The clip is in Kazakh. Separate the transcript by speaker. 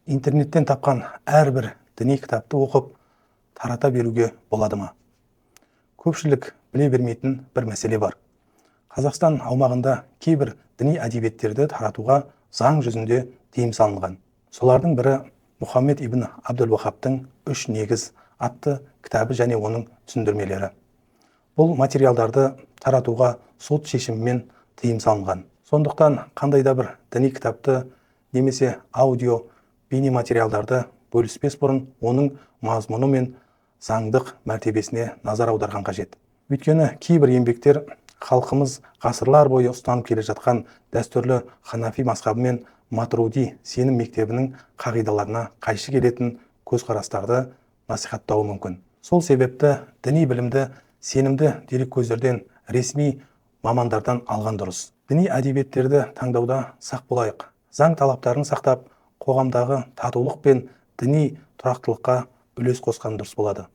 Speaker 1: интернеттен тапқан әрбір діни кітапты оқып тарата беруге болады ма? Көпшілік біле бермейтін бір мәселе бар. Қазақстан аумағында кейбір діни әдебиеттерді таратуға заң жүзінде тыйым салынған. Солардың бірі Мұхаммед ибн Абдул-Вахабтың «Үш негіз» атты кітабы және оның түсіндірмелері. Бұл материалдарды таратуға сот шешімімен тыйым салынған. Сондықтан қандай да бір діни кітапты немесе аудио бейнематериалдарды бөліспес бұрын оның мазмұны мен заңдық мәртебесіне назар аударған қажет. Өйткені кейбір еңбектер халқымыз ғасырлар бойы ұстанып келе жатқан дәстүрлі ханафи мазхабы мен матруди сенім мектебінің қағидаларына қайшы келетін көзқарастарды насихаттауы мүмкін. Сол себепті діни білімді сенімді дереккөздерден, ресми мамандардан алған дұрыс. Діни әдебиеттерді таңдауда сақ болайық. Заң талаптарын сақтап, қоғамдағы татулық пен діни тұрақтылыққа үлес қосқан дұрыс болады.